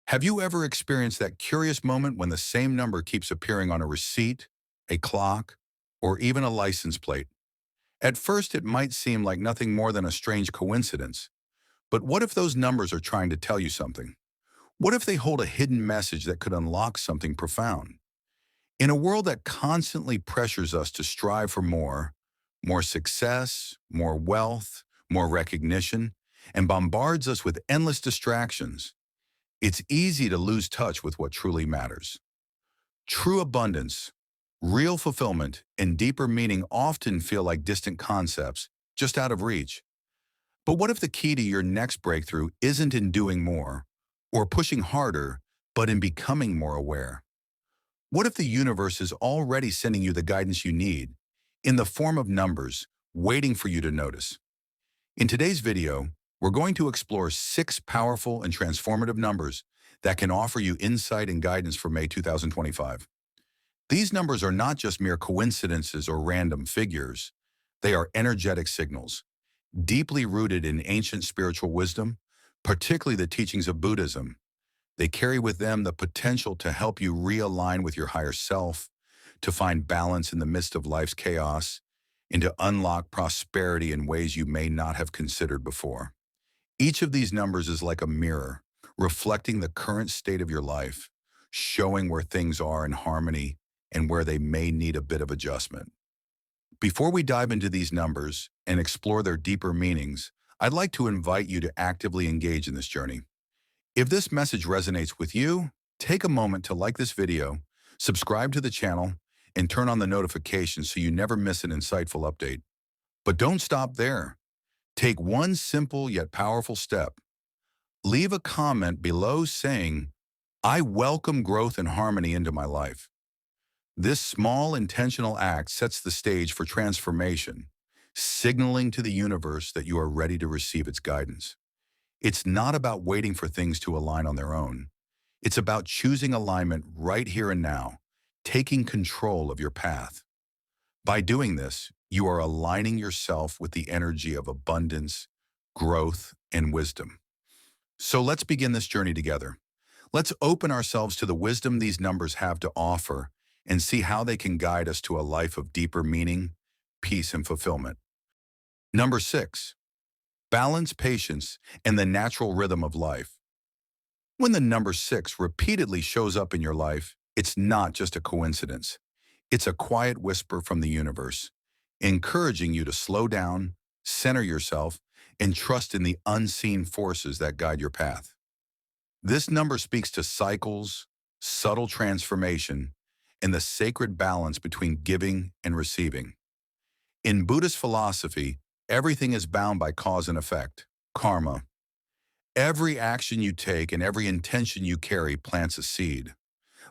Have you ever experienced that curious moment when the same number keeps appearing on a receipt, a clock, or even a license plate? At first, it might seem like nothing more than a strange coincidence. But what if those numbers are trying to tell you something? What if they hold a hidden message that could unlock something profound? In a world that constantly pressures us to strive for more success, more wealth, more recognition, and bombards us with endless distractions, it's easy to lose touch with what truly matters. True abundance, real fulfillment, and deeper meaning often feel like distant concepts, just out of reach. But what if the key to your next breakthrough isn't in doing more or pushing harder, but in becoming more aware? What if the universe is already sending you the guidance you need in the form of numbers, waiting for you to notice? In today's video, we're going to explore 6 powerful and transformative numbers that can offer you insight and guidance for May 2025. These numbers are not just mere coincidences or random figures. They are energetic signals, deeply rooted in ancient spiritual wisdom, particularly the teachings of Buddhism. They carry with them the potential to help you realign with your higher self, to find balance in the midst of life's chaos, and to unlock prosperity in ways you may not have considered before. Each of these numbers is like a mirror, reflecting the current state of your life, showing where things are in harmony and where they may need a bit of adjustment. Before we dive into these numbers and explore their deeper meanings, I'd like to invite you to actively engage in this journey. If this message resonates with you, take a moment to like this video, subscribe to the channel, and turn on the notifications so you never miss an insightful update. But don't stop there. Take one simple yet powerful step. Leave a comment below saying, "I welcome growth and harmony into my life." This small intentional act sets the stage for transformation, signaling to the universe that you are ready to receive its guidance. It's not about waiting for things to align on their own. It's about choosing alignment right here and now, taking control of your path. By doing this, you are aligning yourself with the energy of abundance, growth, and wisdom. So let's begin this journey together. Let's open ourselves to the wisdom these numbers have to offer and see how they can guide us to a life of deeper meaning, peace, and fulfillment. Number 6, balance, patience, and the natural rhythm of life. When the number 6 repeatedly shows up in your life, it's not just a coincidence. It's a quiet whisper from the universe, encouraging you to slow down, center yourself, and trust in the unseen forces that guide your path. This number speaks to cycles, subtle transformation, and the sacred balance between giving and receiving. In Buddhist philosophy, everything is bound by cause and effect, karma. Every action you take and every intention you carry plants a seed.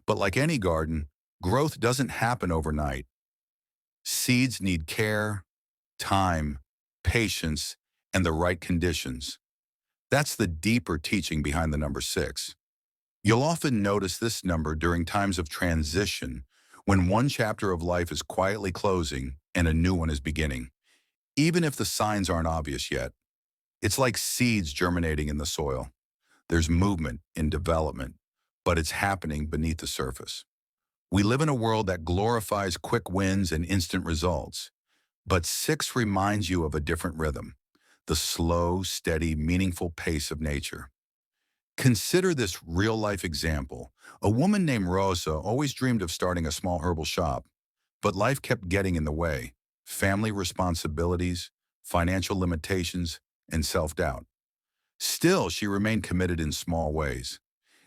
But like any garden, growth doesn't happen overnight. Seeds need care, time, patience, and the right conditions. That's the deeper teaching behind the number 6. You'll often notice this number during times of transition, when one chapter of life is quietly closing and a new one is beginning, even if the signs aren't obvious yet. It's like seeds germinating in the soil. There's movement in development, but it's happening beneath the surface. We live in a world that glorifies quick wins and instant results, but 6 reminds you of a different rhythm, the slow, steady, meaningful pace of nature. Consider this real-life example. A woman named Rosa always dreamed of starting a small herbal shop, but life kept getting in the way. Family responsibilities, financial limitations, and self-doubt. Still, she remained committed in small ways.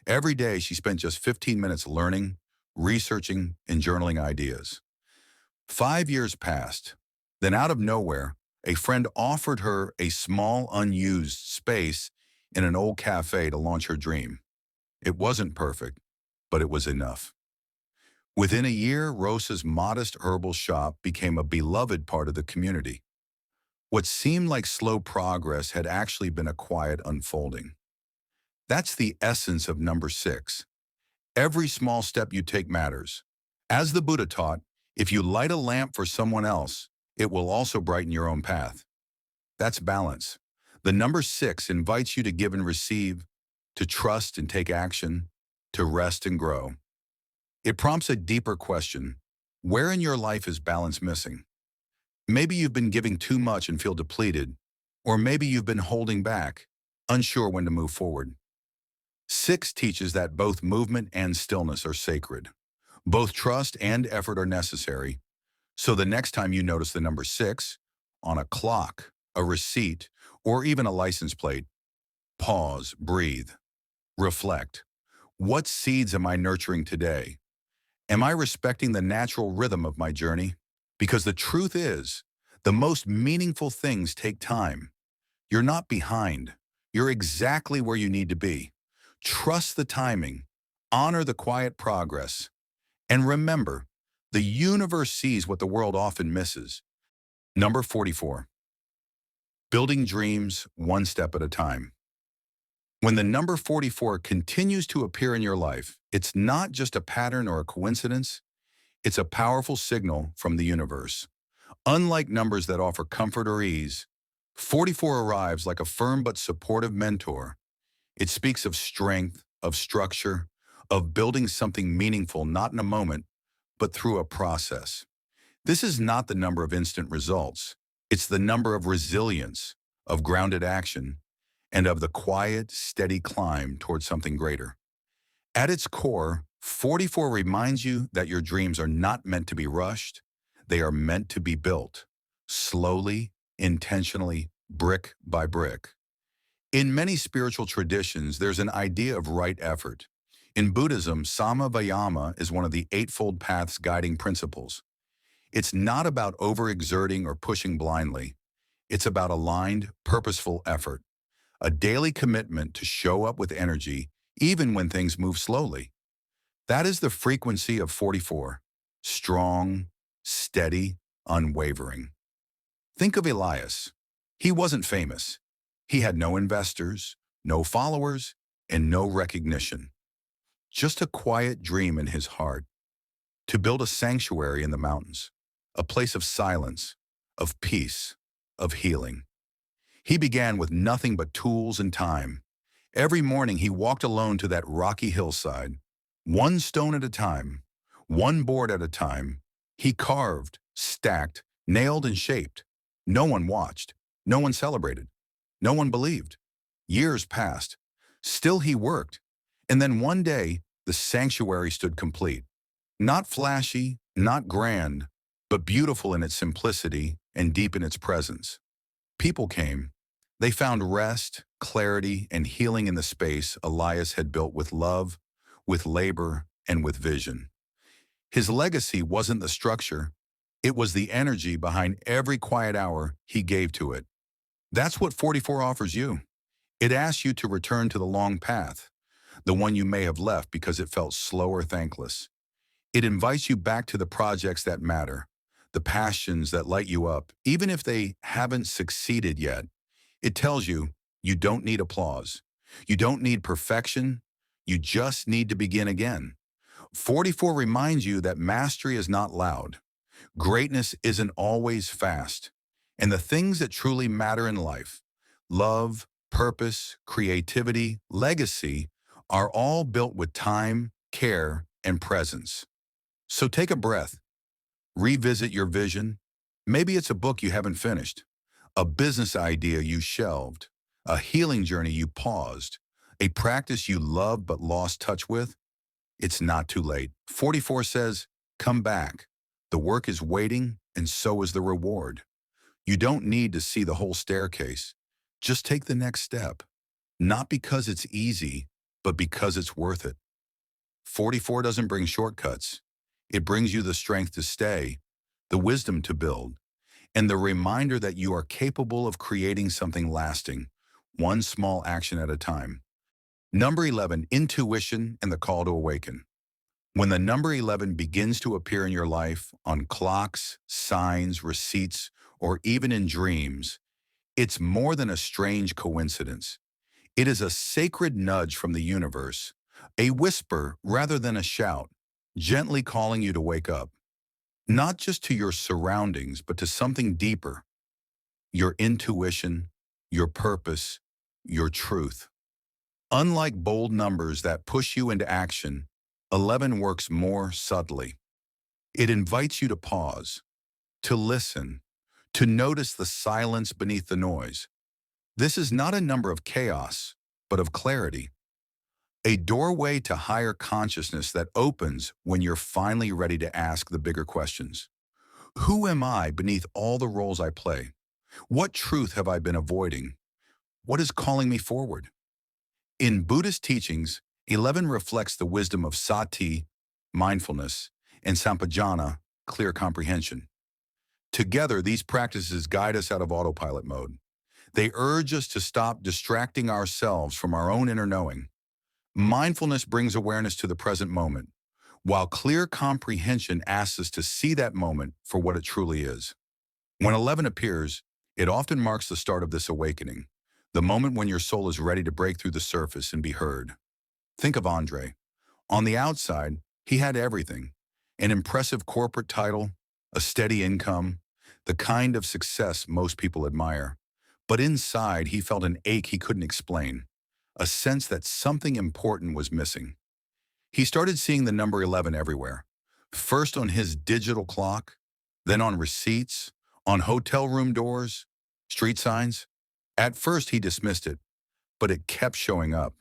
Every day, she spent just 15 minutes learning, researching, and journaling ideas. 5 years passed. Then out of nowhere, a friend offered her a small, unused space in an old cafe to launch her dream. It wasn't perfect, but it was enough. Within a year, Rosa's modest herbal shop became a beloved part of the community. What seemed like slow progress had actually been a quiet unfolding. That's the essence of number 6. Every small step you take matters. As the Buddha taught, if you light a lamp for someone else, it will also brighten your own path. That's balance. The number 6 invites you to give and receive, to trust and take action, to rest and grow. It prompts a deeper question. Where in your life is balance missing? Maybe you've been giving too much and feel depleted, or maybe you've been holding back, unsure when to move forward. 6 teaches that both movement and stillness are sacred. Both trust and effort are necessary. So the next time you notice the number 6 on a clock, a receipt, or even a license plate, pause, breathe, reflect. What seeds am I nurturing today? Am I respecting the natural rhythm of my journey? Because the truth is, the most meaningful things take time. You're not behind. You're exactly where you need to be. Trust the timing, honor the quiet progress, and remember, the universe sees what the world often misses. Number 44. Building dreams one step at a time. When the number 44 continues to appear in your life, it's not just a pattern or a coincidence, it's a powerful signal from the universe. Unlike numbers that offer comfort or ease, 44 arrives like a firm but supportive mentor. It speaks of strength, of structure, of building something meaningful not in a moment, but through a process. This is not the number of instant results. It's the number of resilience, of grounded action, and of the quiet, steady climb towards something greater. At its core, 44 reminds you that your dreams are not meant to be rushed. They are meant to be built, slowly, intentionally, brick by brick. In many spiritual traditions, there's an idea of right effort. In Buddhism, Sama-Vayama is one of the Eightfold Path's guiding principles. It's not about overexerting or pushing blindly. It's about aligned, purposeful effort, a daily commitment to show up with energy even when things move slowly. That is the frequency of 44, strong, steady, unwavering. Think of Elias. He wasn't famous. He had no investors, no followers, and no recognition. Just a quiet dream in his heart to build a sanctuary in the mountains, a place of silence, of peace, of healing. He began with nothing but tools and time. Every morning he walked alone to that rocky hillside, one stone at a time, one board at a time. He carved, stacked, nailed, and shaped. No one watched. No one celebrated. No one believed. Years passed. Still he worked. And then one day, the sanctuary stood complete. Not flashy, not grand, but beautiful in its simplicity and deep in its presence. People came. They found rest, clarity, and healing in the space Elias had built with love, with labor, and with vision. His legacy wasn't the structure. It was the energy behind every quiet hour he gave to it. That's what 44 offers you. It asks you to return to the long path, the one you may have left because it felt slow or thankless. It invites you back to the projects that matter, the passions that light you up, even if they haven't succeeded yet. It tells you you don't need applause. You don't need perfection. You just need to begin again. 44 reminds you that mastery is not loud. Greatness isn't always fast. And the things that truly matter in life, love, purpose, creativity, legacy, are all built with time, care, and presence. So take a breath. Revisit your vision. Maybe it's a book you haven't finished, a business idea you shelved, a healing journey you paused, a practice you loved but lost touch with. It's not too late. 44 says, come back. The work is waiting, and so is the reward. You don't need to see the whole staircase. Just take the next step. Not because it's easy, but because it's worth it. 44 doesn't bring shortcuts. It brings you the strength to stay, the wisdom to build, and the reminder that you are capable of creating something lasting, one small action at a time. Number 11, intuition and the call to awaken. When the number 11 begins to appear in your life, on clocks, signs, receipts, or even in dreams, it's more than a strange coincidence. It is a sacred nudge from the universe, a whisper rather than a shout, gently calling you to wake up, not just to your surroundings, but to something deeper, your intuition, your purpose, your truth. Unlike bold numbers that push you into action, 11 works more subtly. It invites you to pause, to listen, to notice the silence beneath the noise. This is not a number of chaos, but of clarity. A doorway to higher consciousness that opens when you're finally ready to ask the bigger questions. Who am I beneath all the roles I play? What truth have I been avoiding? What is calling me forward? In Buddhist teachings, 11 reflects the wisdom of sati, mindfulness, and sampajana, clear comprehension. Together, these practices guide us out of autopilot mode. They urge us to stop distracting ourselves from our own inner knowing. Mindfulness brings awareness to the present moment, while clear comprehension asks us to see that moment for what it truly is. When 11 appears, it often marks the start of this awakening, the moment when your soul is ready to break through the surface and be heard. Think of Andre. On the outside, he had everything: an impressive corporate title, a steady income, the kind of success most people admire. But inside, he felt an ache he couldn't explain, a sense that something important was missing. He started seeing the number 11 everywhere, first on his digital clock, then on receipts, on hotel room doors, street signs. At first, he dismissed it, but it kept showing up.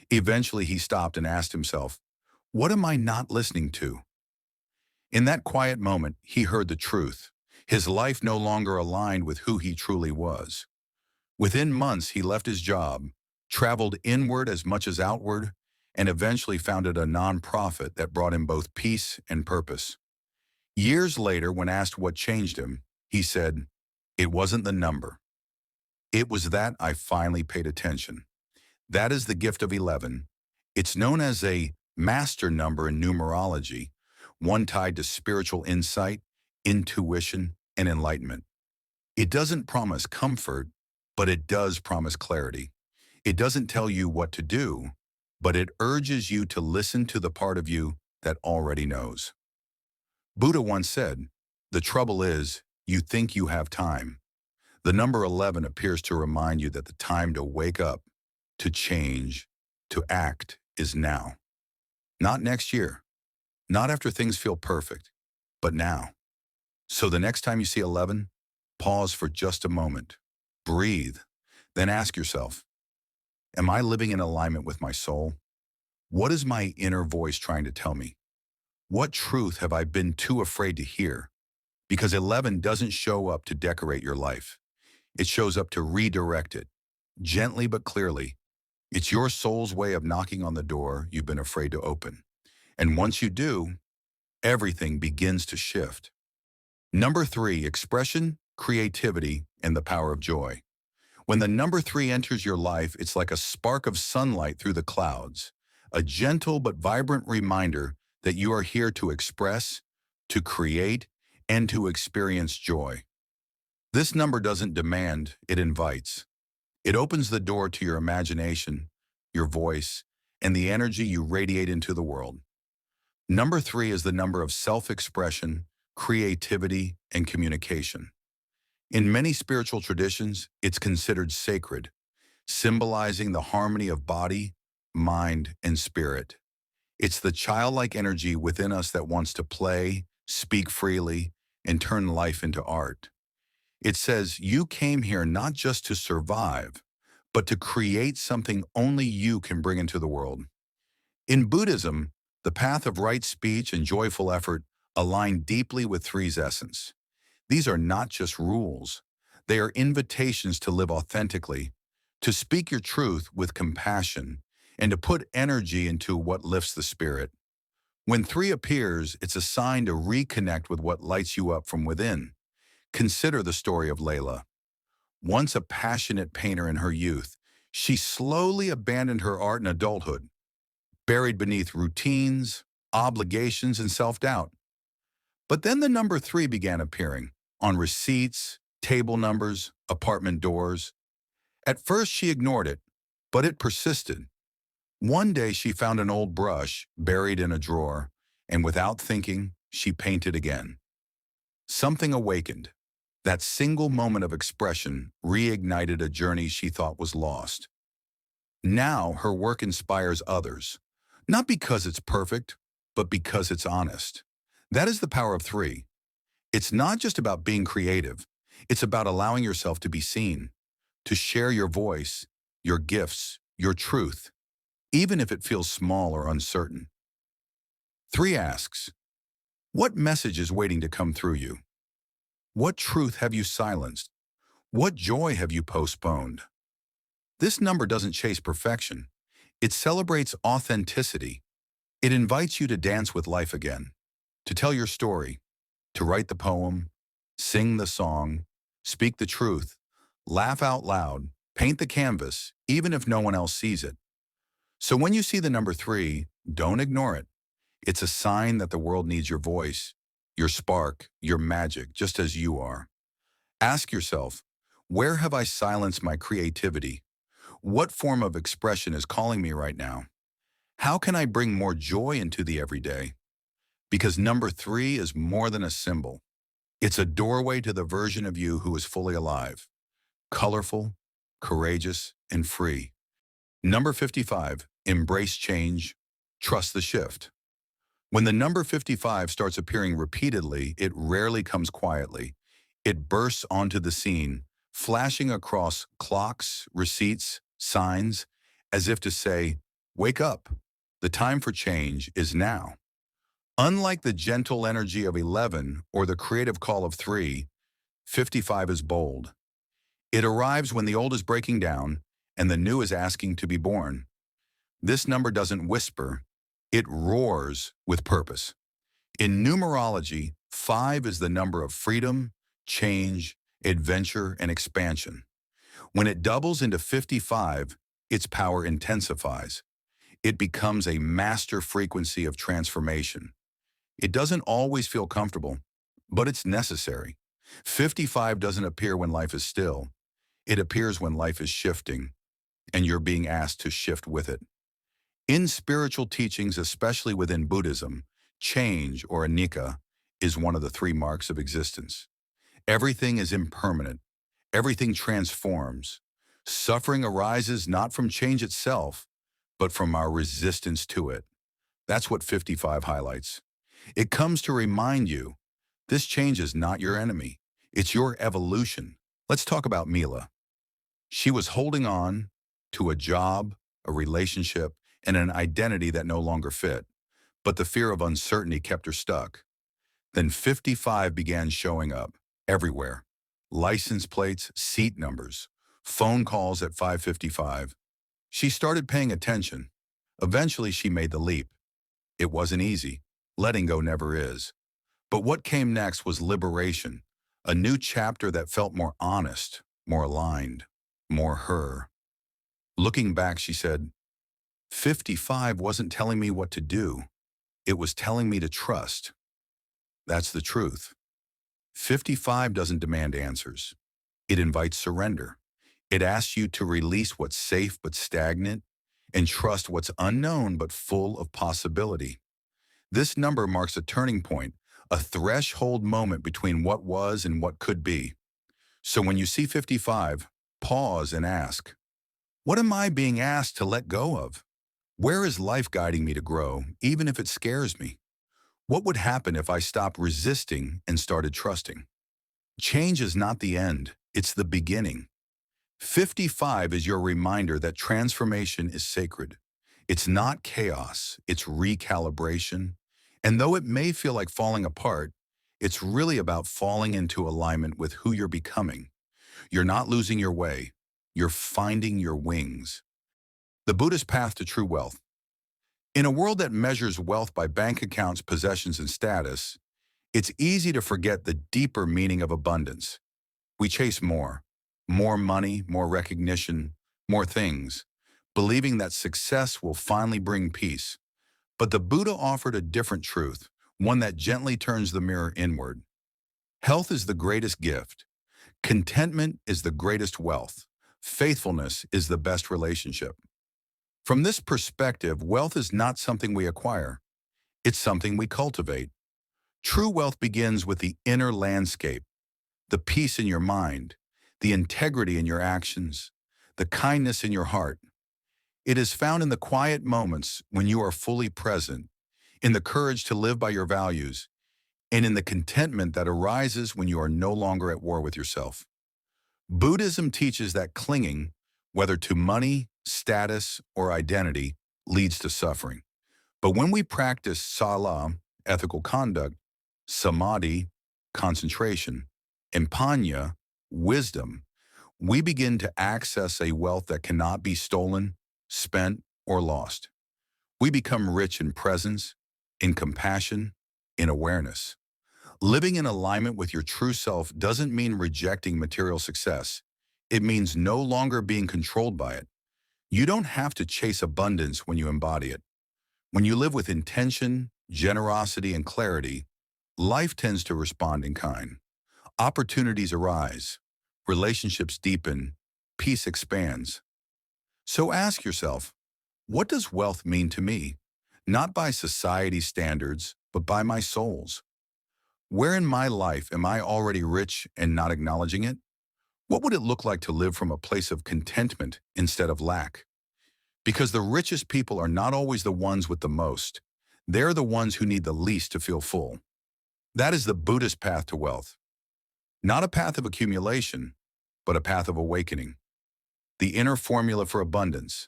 Eventually, he stopped and asked himself, "What am I not listening to?" In that quiet moment, he heard the truth. His life no longer aligned with who he truly was. Within months, he left his job, traveled inward as much as outward, and eventually founded a nonprofit that brought him both peace and purpose. Years later, when asked what changed him, he said, "It wasn't the number. It was that I finally paid attention." That is the gift of 11. It's known as a master number in numerology, one tied to spiritual insight, intuition, and enlightenment. It doesn't promise comfort, but it does promise clarity. It doesn't tell you what to do, but it urges you to listen to the part of you that already knows. Buddha once said, "The trouble is, you think you have time." The number 11 appears to remind you that the time to wake up, to change, to act is now. Not next year, not after things feel perfect, but now. So the next time you see 11, pause for just a moment, breathe, then ask yourself, am I living in alignment with my soul? What is my inner voice trying to tell me? What truth have I been too afraid to hear? Because 11 doesn't show up to decorate your life. It shows up to redirect it, gently but clearly. It's your soul's way of knocking on the door you've been afraid to open. And once you do, everything begins to shift. Number 3, expression, creativity, and the power of joy. When the number 3 enters your life, it's like a spark of sunlight through the clouds, a gentle but vibrant reminder that you are here to express, to create, and to experience joy. This number doesn't demand, it invites. It opens the door to your imagination, your voice, and the energy you radiate into the world. Number 3 is the number of self-expression, creativity, and communication. In many spiritual traditions, it's considered sacred, symbolizing the harmony of body, mind, and spirit. It's the childlike energy within us that wants to play, speak freely, and turn life into art. It says you came here not just to survive, but to create something only you can bring into the world. In Buddhism, the path of right speech and joyful effort align deeply with three's essence. These are not just rules. They are invitations to live authentically, to speak your truth with compassion, and to put energy into what lifts the spirit. When 3 appears, it's a sign to reconnect with what lights you up from within. Consider the story of Layla. Once a passionate painter in her youth, she slowly abandoned her art in adulthood, buried beneath routines, obligations, and self-doubt. But then the number 3 began appearing on receipts, table numbers, apartment doors. At first she ignored it, but it persisted. One day she found an old brush buried in a drawer, and without thinking, she painted again. Something awakened. That single moment of expression reignited a journey she thought was lost. Now her work inspires others, not because it's perfect, but because it's honest. That is the power of three. It's not just about being creative. It's about allowing yourself to be seen, to share your voice, your gifts, your truth, even if it feels small or uncertain. Three asks, what message is waiting to come through you? What truth have you silenced? What joy have you postponed? This number doesn't chase perfection. It celebrates authenticity. It invites you to dance with life again, to tell your story, to write the poem, sing the song, speak the truth, laugh out loud, paint the canvas, even if no one else sees it. So when you see the number three, don't ignore it. It's a sign that the world needs your voice, your spark, your magic, just as you are. Ask yourself, where have I silenced my creativity? What form of expression is calling me right now? How can I bring more joy into the everyday? Because number three is more than a symbol. It's a doorway to the version of you who is fully alive, colorful, courageous, and free. Number 55, embrace change, trust the shift. When the number 55 starts appearing repeatedly, it rarely comes quietly. It bursts onto the scene, flashing across clocks, receipts, signs, as if to say, wake up, the time for change is now. Unlike the gentle energy of 11 or the creative call of 3, 55 is bold. It arrives when the old is breaking down and the new is asking to be born. This number doesn't whisper, it roars with purpose. In numerology, 5 is the number of freedom, change, adventure, and expansion. When it doubles into 55, its power intensifies. It becomes a master frequency of transformation. It doesn't always feel comfortable, but it's necessary. 55 doesn't appear when life is still. It appears when life is shifting, and you're being asked to shift with it. In spiritual teachings, especially within Buddhism, change, or anicca, is one of the three marks of existence. Everything is impermanent. Everything transforms. Suffering arises not from change itself, but from our resistance to it. That's what 55 highlights. It comes to remind you, this change is not your enemy. It's your evolution. Let's talk about Mila. She was holding on to a job, a relationship, and an identity that no longer fit. But the fear of uncertainty kept her stuck. Then 55 began showing up everywhere. License plates, seat numbers, phone calls at 5:55. She started paying attention. Eventually, she made the leap. It wasn't easy. Letting go never is. But what came next was liberation, a new chapter that felt more honest, more aligned, more her. Looking back, she said, 55 wasn't telling me what to do. It was telling me to trust. That's the truth. 55 doesn't demand answers. It invites surrender. It asks you to release what's safe but stagnant and trust what's unknown but full of possibility. This number marks a turning point, a threshold moment between what was and what could be. So when you see 55, pause and ask, what am I being asked to let go of? Where is life guiding me to grow, even if it scares me? What would happen if I stopped resisting and started trusting? Change is not the end, it's the beginning. 55 is your reminder that transformation is sacred. It's not chaos, it's recalibration. And though it may feel like falling apart, it's really about falling into alignment with who you're becoming. You're not losing your way, you're finding your wings. The Buddhist path to true wealth. In a world that measures wealth by bank accounts, possessions, and status, it's easy to forget the deeper meaning of abundance. We chase more money, more recognition, more things, believing that success will finally bring peace. But the Buddha offered a different truth, one that gently turns the mirror inward. Health is the greatest gift. Contentment is the greatest wealth. Faithfulness is the best relationship. From this perspective, wealth is not something we acquire. It's something we cultivate. True wealth begins with the inner landscape, the peace in your mind, the integrity in your actions, the kindness in your heart. It is found in the quiet moments when you are fully present, in the courage to live by your values, and in the contentment that arises when you are no longer at war with yourself. Buddhism teaches that clinging, whether to money, status, or identity, leads to suffering. But when we practice sala, ethical conduct, samadhi, concentration, and panya, wisdom, we begin to access a wealth that cannot be stolen, spent, or lost. We become rich in presence, in compassion, in awareness. Living in alignment with your true self doesn't mean rejecting material success. It means no longer being controlled by it. You don't have to chase abundance when you embody it. When you live with intention, generosity, and clarity, life tends to respond in kind. Opportunities arise, relationships deepen, peace expands. So ask yourself, what does wealth mean to me? Not by society's standards, but by my soul's. Where in my life am I already rich and not acknowledging it? What would it look like to live from a place of contentment instead of lack? Because the richest people are not always the ones with the most. They're the ones who need the least to feel full. That is the Buddhist path to wealth. Not a path of accumulation, but a path of awakening. The inner formula for abundance: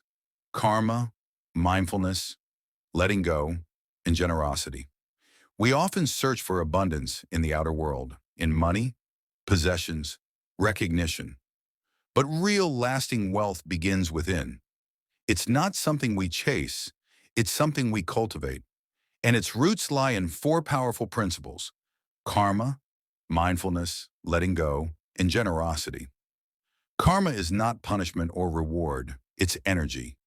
karma, mindfulness, letting go, and generosity. We often search for abundance in the outer world, in money, possessions, recognition. But real lasting wealth begins within. It's not something we chase, it's something we cultivate. And its roots lie in four powerful principles: karma, mindfulness, letting go, and generosity. Karma is not punishment or reward, it's energy.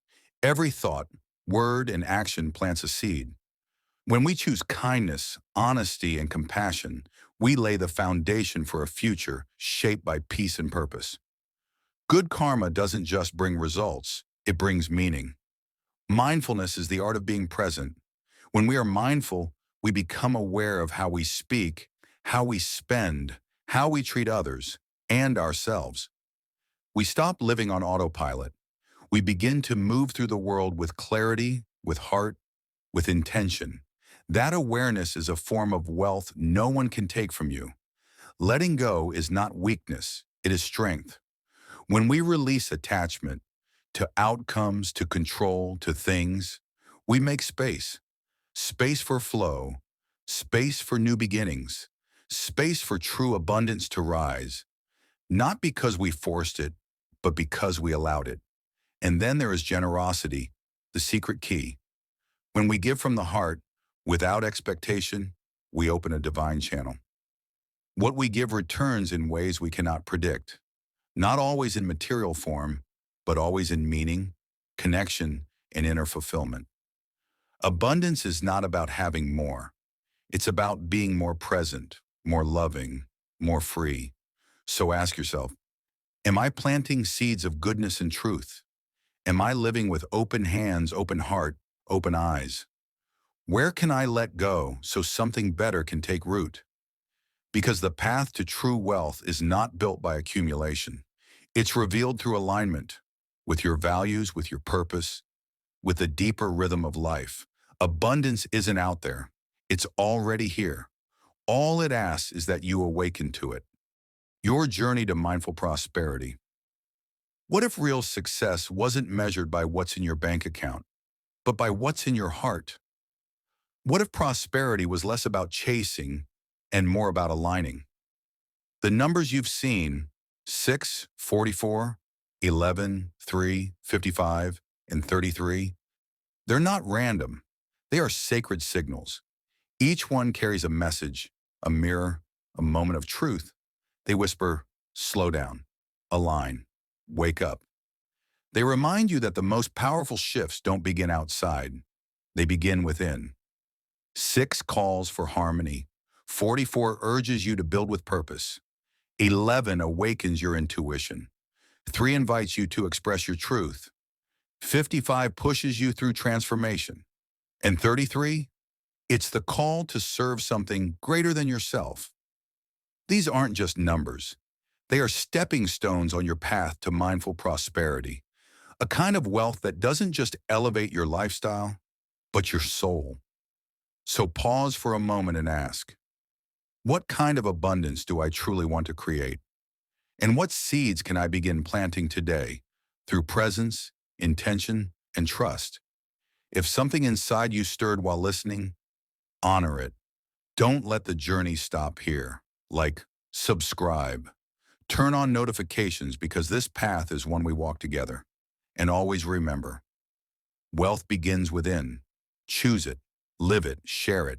Every thought, word, and action plants a seed. When we choose kindness, honesty, and compassion, we lay the foundation for a future shaped by peace and purpose. Good karma doesn't just bring results, it brings meaning. Mindfulness is the art of being present. When we are mindful, we become aware of how we speak, how we spend, how we treat others, and ourselves. We stop living on autopilot. We begin to move through the world with clarity, with heart, with intention. That awareness is a form of wealth no one can take from you. Letting go is not weakness, it is strength. When we release attachment to outcomes, to control, to things, we make space. Space for flow, space for new beginnings, space for true abundance to rise. Not because we forced it, but because we allowed it. And then there is generosity, the secret key. When we give from the heart, without expectation, we open a divine channel. What we give returns in ways we cannot predict, not always in material form, but always in meaning, connection, and inner fulfillment. Abundance is not about having more. It's about being more present, more loving, more free. So ask yourself, am I planting seeds of goodness and truth? Am I living with open hands, open heart, open eyes? Where can I let go so something better can take root? Because the path to true wealth is not built by accumulation. It's revealed through alignment with your values, with your purpose, with the deeper rhythm of life. Abundance isn't out there. It's already here. All it asks is that you awaken to it. Your journey to mindful prosperity. What if real success wasn't measured by what's in your bank account, but by what's in your heart? What if prosperity was less about chasing and more about aligning? The numbers you've seen, 6, 44, 11, 3, 55, and 33, they're not random. They are sacred signals. Each one carries a message, a mirror, a moment of truth. They whisper, slow down, align, wake up. They remind you that the most powerful shifts don't begin outside. They begin within. 6 calls for harmony. 44 urges you to build with purpose. 11 awakens your intuition. 3 invites you to express your truth. 55 pushes you through transformation. And 33, it's the call to serve something greater than yourself. These aren't just numbers. They are stepping stones on your path to mindful prosperity. A kind of wealth that doesn't just elevate your lifestyle, but your soul. So pause for a moment and ask, what kind of abundance do I truly want to create? And what seeds can I begin planting today through presence, intention, and trust? If something inside you stirred while listening, honor it. Don't let the journey stop here. Like, subscribe. Turn on notifications because this path is one we walk together. And always remember, wealth begins within. Choose it, live it, share it,